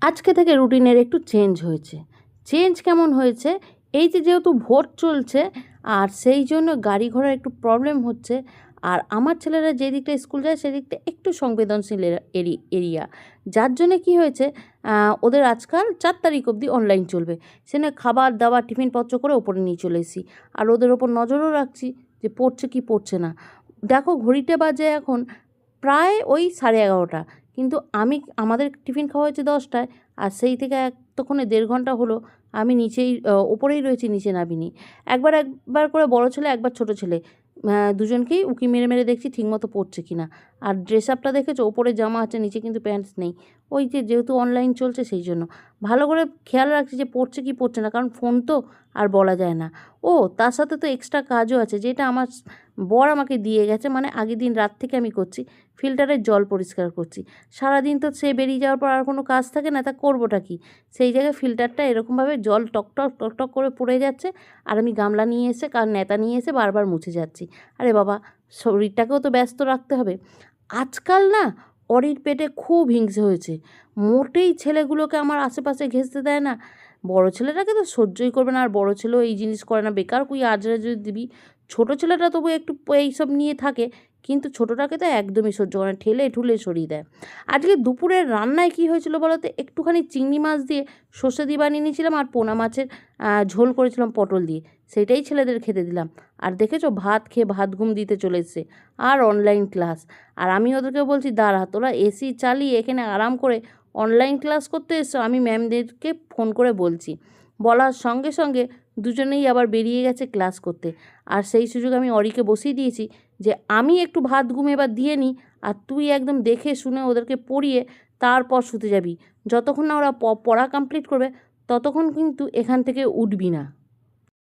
আজকে থেকে রুটিনের একটু চেঞ্জ হয়েছে। চেঞ্জ কেমন হয়েছে? এই যে যেহেতু ভোট চলছে আর সেই জন্য গাড়ি ঘোড়ার একটু প্রবলেম হচ্ছে। আর আমার ছেলেরা যে দিকটা স্কুল যায় সেদিকটা একটু সংবেদনশীল এরিয়া। যার জন্যে কী হয়েছে, ওদের আজকাল 4 তারিখ অবধি অনলাইন চলবে। সেখানে খাবার-দাবার টিফিনপত্র করে ওপরে নিয়ে চলে এসেছি। আর ওদের ওপর নজরও রাখছি যে পড়ছে কি পড়ছে না। দেখো ঘড়িতে বাজে এখন প্রায় ওই 11:30, কিন্তু আমাদের টিফিন খাওয়া হয়েছে 10টায়, আর সেই থেকে এতক্ষণে 1.5 ঘন্টা হলো আমি ওপরেই রয়েছি, নিচে নামিনি। একবার করে বড় ছেলে, একবার ছোট ছেলে, দুজনকেই উঁকি মেরে মেরে দেখছি ঠিকমতো পড়ছে কি না। আর ড্রেস আপটা দেখেছো, ওপরে জামা আছে, নিচে কিন্তু প্যান্টস নেই। ওই যে যেহেতু অনলাইন চলছে সেই জন্য ভালো করে খেয়াল রাখছি যে পড়ছে কি পড়ছে না, কারণ ফোন তো আর বলা যায় না। তার সাথে তো এক্সট্রা কাজও আছে, যেটা আমার বর আমাকে দিয়ে গেছে, মানে আগের দিন রাত থেকে আমি করছি। ফিল্টারের জল পরিষ্কার করছি। সারাদিন তো সে বেরিয়ে যাওয়ার পর আর কোনো কাজ থাকে না, তা করবোটা কি? সেই জায়গায় ফিল্টারটা এরকমভাবে জল টকটক টকটক করে পড়ে যাচ্ছে, আর আমি গামলা নিয়ে এসে নেতা নিয়ে এসে বারবার মুছে যাচ্ছি। আরে বাবা, শরীরটাকেও তো ব্যস্ত রাখতে হবে। আজকাল না অরির পেটে খুব হিংসে হয়েছে। মোটেই ছেলেগুলোকে আমার আশেপাশে ঘেঁষতে দেয় না। বড় ছেলেটাকে তো সহ্যই করবে না, আর বড় ছেলেও এই জিনিস করে না, বেকার কুই আজরে দিবি। ছোট ছেলেটা তবু একটু এইসব নিয়ে থাকে, কিন্তু ছোটোটাকে তো একদমই সহ্য করে না, ঠেলে ঠুলে সরিয়ে দেয়। আজকে দুপুরের রান্নায় কী হয়েছিল বলো তো? একটুখানি চিংড়ি মাছ দিয়ে সর্ষে দিয়ে বানিয়ে নিয়েছিলাম, আর পোনা মাছের ঝোল করেছিলাম পটল দিয়ে, সেটাই ছেলেদের খেতে দিলাম। আর দেখেছো, ভাত খেয়ে ভাত ঘুম দিতে চলে এসছে। আর অনলাইন ক্লাস। আর আমি ওদেরকে বলছি, দাঁড়া, তোরা এসি চালিয়ে এখানে আরাম করে অনলাইন ক্লাস করতে এসছো, আমি ম্যামদেরকে ফোন করে বলছি। বলার সঙ্গে সঙ্গে দুজনেই আবার বেরিয়ে গেছে ক্লাস করতে। আর সেই সুযোগ আমি অরিকে বসিয়ে দিয়েছি যে আমি একটু ভাত ঘুম এবার দিয়ে নিই, আর তুই একদম দেখে শুনে ওদেরকে পড়িয়ে তারপর শুতে যাবি। যতক্ষণ না ওরা পড়া কমপ্লিট করবে ততক্ষণ কিন্তু এখান থেকে উঠবি না।